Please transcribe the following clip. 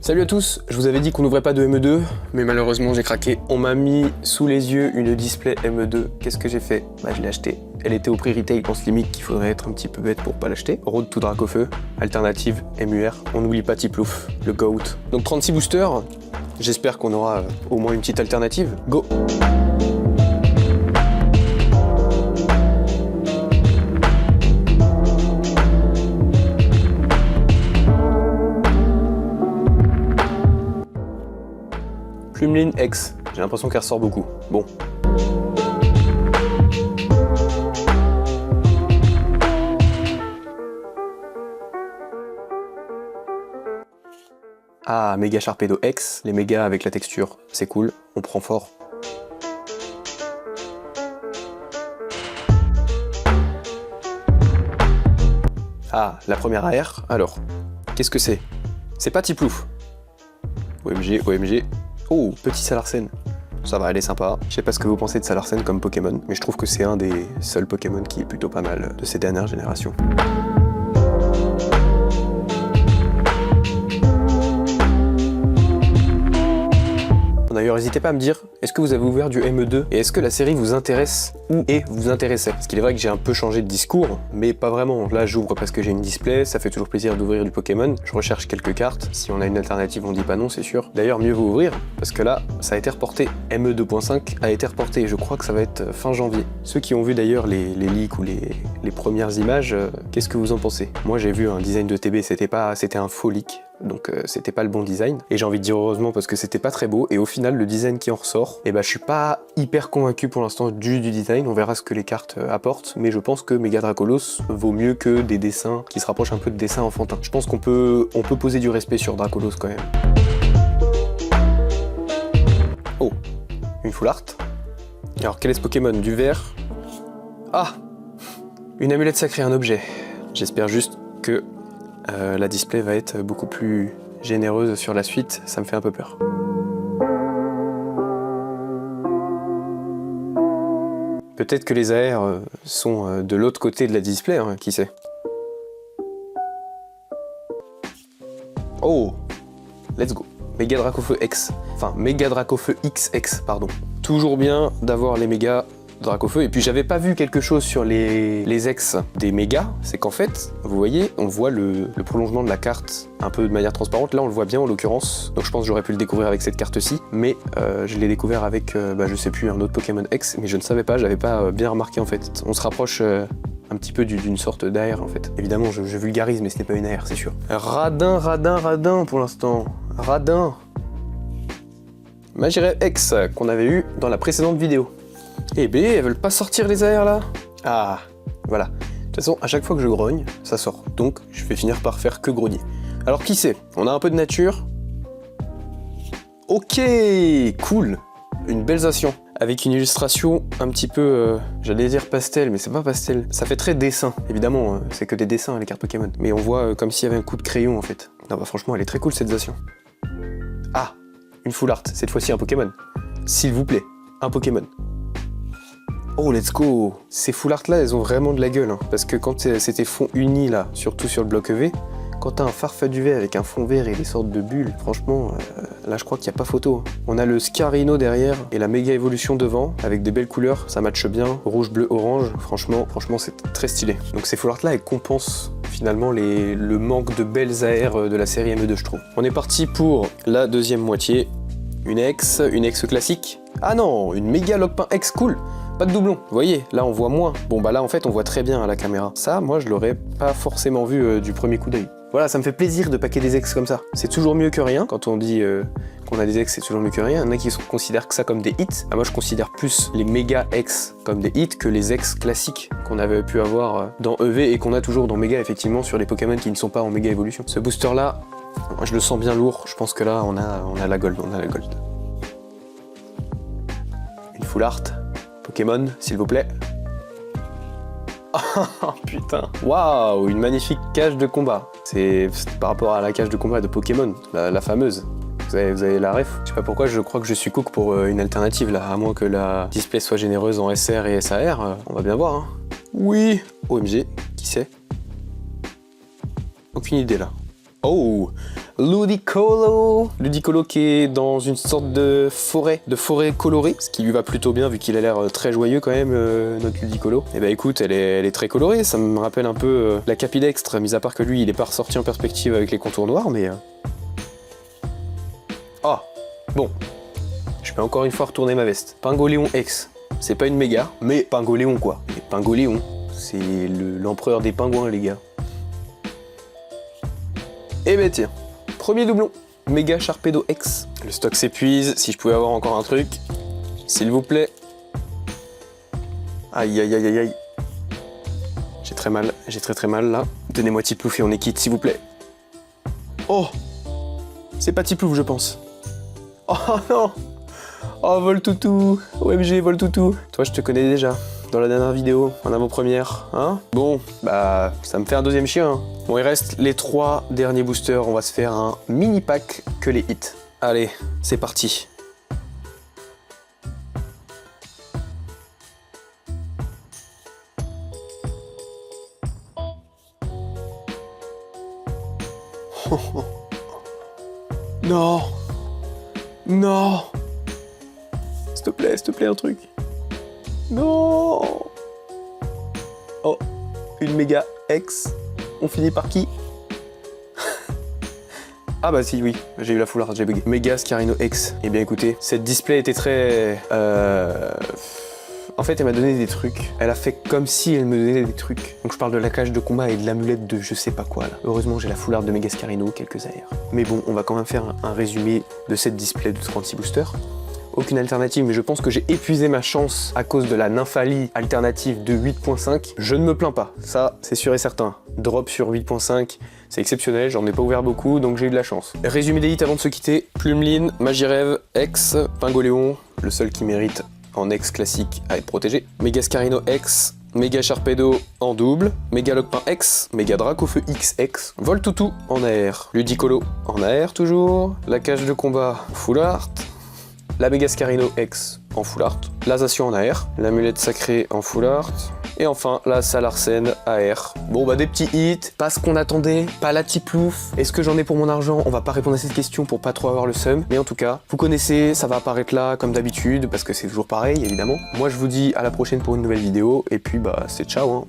Salut à tous, je vous avais dit qu'on n'ouvrait pas de ME2, mais malheureusement j'ai craqué. On m'a mis sous les yeux une display ME2, qu'est-ce que j'ai fait? Bah je l'ai achetée. Elle était au prix retail, pense limite qu'il faudrait être un petit peu bête pour pas l'acheter. Road to Dracofeu, alternative MUR, on n'oublie pas Tiplouf, le GOAT. Donc 36 boosters, j'espère qu'on aura au moins une petite alternative. Go! Plumeline X, j'ai l'impression qu'elle ressort beaucoup. Bon. Ah, Mega Sharpedo X, les mégas avec la texture, c'est cool, on prend fort. Ah, la première AR, alors, qu'est-ce que c'est? C'est pas Tiplouf. OMG, OMG. Oh, petit Salarsen. Ça va, elle est sympa. Je sais pas ce que vous pensez de Salarsen comme Pokémon, mais je trouve que c'est un des seuls Pokémon qui est plutôt pas mal de ces dernières générations. D'ailleurs, n'hésitez pas à me dire, est-ce que vous avez ouvert du ME2 et est-ce que la série vous intéresse ou vous intéressait? Parce qu'il est vrai que j'ai un peu changé de discours, mais pas vraiment. Là, j'ouvre parce que j'ai une display, ça fait toujours plaisir d'ouvrir du Pokémon. Je recherche quelques cartes. Si on a une alternative, on dit pas non, c'est sûr. D'ailleurs, mieux vaut ouvrir parce que là, ça a été reporté. ME 2.5 a été reporté et je crois que ça va être fin janvier. Ceux qui ont vu d'ailleurs les leaks ou les premières images, qu'est-ce que vous en pensez? Moi, j'ai vu un design de TB, c'était un faux leak. Donc c'était pas le bon design, et j'ai envie de dire heureusement parce que c'était pas très beau, et au final le design qui en ressort, et bah je suis pas hyper convaincu pour l'instant du design, on verra ce que les cartes apportent, mais je pense que Mega Dracolos vaut mieux que des dessins qui se rapprochent un peu de dessins enfantins. Je pense qu'on peut poser du respect sur Dracolos quand même. Oh, une full art. Alors quel est ce Pokémon? Du vert. Ah, une amulette sacrée, un objet. J'espère juste que la display va être beaucoup plus généreuse sur la suite, ça me fait un peu peur. Peut-être que les AR sont de l'autre côté de la display, hein, qui sait. Oh, let's go. Mega Dracofeu X, enfin Mega Dracofeu XX, pardon. Toujours bien d'avoir les mégas Dracofeu, et puis j'avais pas vu quelque chose sur les ex des mégas, c'est qu'en fait, vous voyez, on voit le prolongement de la carte un peu de manière transparente, là on le voit bien en l'occurrence, donc je pense que j'aurais pu le découvrir avec cette carte-ci, mais je l'ai découvert avec, je sais plus, un autre Pokémon X, mais je ne savais pas, j'avais pas bien remarqué en fait. On se rapproche un petit peu d'une sorte d'AR en fait. Évidemment, je vulgarise, mais ce n'est pas une AR, c'est sûr. Radin, radin, radin pour l'instant. Radin. Magirev X, qu'on avait eu dans la précédente vidéo. Eh ben, elles veulent pas sortir les AR là? Ah, voilà. De toute façon, à chaque fois que je grogne, ça sort. Donc, je vais finir par faire que grogner. Alors, qui sait? On a un peu de nature. Ok, cool. Une belsation. Avec une illustration un petit peu, j'allais dire pastel, mais c'est pas pastel. Ça fait très dessin. Évidemment, c'est que des dessins, les cartes Pokémon. Mais on voit comme s'il y avait un coup de crayon, en fait. Non, bah franchement, elle est très cool, cette belsation. Ah, une full art. Cette fois-ci, un Pokémon. S'il vous plaît, un Pokémon. Oh, let's go! Ces full art là, elles ont vraiment de la gueule, hein, parce que quand c'était fond uni là, surtout sur le bloc EV, quand t'as un Farfaduvait avec un fond vert et des sortes de bulles, franchement, là je crois qu'il n'y a pas photo. On a le Scarino derrière et la méga évolution devant, avec des belles couleurs, ça matche bien, rouge, bleu, orange, franchement c'est très stylé. Donc ces full art là, elles compensent finalement le manque de belles AR de la série ME2, je trouve. On est parti pour la deuxième moitié, une ex classique. Ah non, une méga Lockpin X, cool! Pas de doublon, vous voyez, là on voit moins. Bon bah là en fait on voit très bien à la caméra. Ça, moi je l'aurais pas forcément vu du premier coup d'œil. Voilà, ça me fait plaisir de paquer des ex comme ça. C'est toujours mieux que rien. Quand on dit qu'on a des ex, c'est toujours mieux que rien. Il y en a qui considèrent que ça comme des hits. Moi je considère plus les méga ex comme des hits que les ex classiques qu'on avait pu avoir dans EV et qu'on a toujours dans Méga effectivement sur les Pokémon qui ne sont pas en méga évolution. Ce booster là, je le sens bien lourd. Je pense que là on a la gold, Une full art. Pokémon, s'il vous plaît. Oh putain. Waouh, une magnifique cage de combat. C'est par rapport à la cage de combat de Pokémon, la fameuse. Vous avez la ref? Je sais pas pourquoi, je crois que je suis cook pour une alternative là, à moins que la display soit généreuse en SR et SAR, on va bien voir. Hein. Oui. OMG, qui c'est? Aucune idée là. Oh, Ludicolo. Ludicolo qui est dans une sorte de forêt colorée, ce qui lui va plutôt bien vu qu'il a l'air très joyeux quand même, notre Ludicolo. Et bah écoute, elle est très colorée, ça me rappelle un peu la Capidextre, mis à part que lui il est pas ressorti en perspective avec les contours noirs, mais... Ah, bon. Je vais encore une fois retourner ma veste. Pingoléon X. C'est pas une méga, mais Pingoléon quoi. Et Pingoléon, c'est l'empereur des pingouins les gars. Et ben tiens, premier doublon. Méga Sharpedo X. Le stock s'épuise, si je pouvais avoir encore un truc. S'il vous plaît. Aïe aïe aïe aïe aïe. J'ai très mal, j'ai très mal là. Donnez-moi Tiplouf et on est quitte s'il vous plaît. Oh, c'est pas Tiplouf je pense. Oh non. Oh Voltoutou, OMG Voltoutou. Toi je te connais déjà, dans la dernière vidéo, en avant-première, hein. Bon, bah ça me fait un deuxième chien. Hein. Bon il reste les 3 derniers boosters, on va se faire un mini pack que les hits. Allez, c'est parti. Non. Non. S'il te plaît, un truc. Non. Oh, une méga X. On finit par qui? Ah bah si, oui, j'ai eu la foularde, j'ai bugué. Méga Scarino X. Eh bien écoutez, cette display était très... En fait, elle m'a donné des trucs. Elle a fait comme si elle me donnait des trucs. Donc je parle de la cage de combat et de l'amulette de je sais pas quoi là. Heureusement, j'ai la foularde de Méga Scarino, quelques aères. Mais bon, on va quand même faire un résumé de cette display de 36 boosters. Aucune alternative, mais je pense que j'ai épuisé ma chance à cause de la Nymphalie alternative de 8.5. Je ne me plains pas, ça c'est sûr et certain. Drop sur 8.5, c'est exceptionnel, j'en ai pas ouvert beaucoup, donc j'ai eu de la chance. Résumé des hits avant de se quitter. Plumeline, Magirève, X, Pingoléon, le seul qui mérite en X classique à être protégé. Méga Scarino X, Méga Sharpedo en double, Méga Lockpin X, Méga Dracofeu XX, Voltoutou en AR, Ludicolo en AR toujours, la cage de combat Full Art, la Méga Scarino X en Full Art, l'Azation en AR, l'amulette sacrée en Full Art, et enfin la Salarsen AR. Bon bah des petits hits, pas ce qu'on attendait, pas la Tiplouf. Est-ce que j'en ai pour mon argent? On va pas répondre à cette question pour pas trop avoir le seum, mais en tout cas, vous connaissez, ça va apparaître là comme d'habitude, parce que c'est toujours pareil évidemment. Moi je vous dis à la prochaine pour une nouvelle vidéo, et puis bah c'est ciao hein.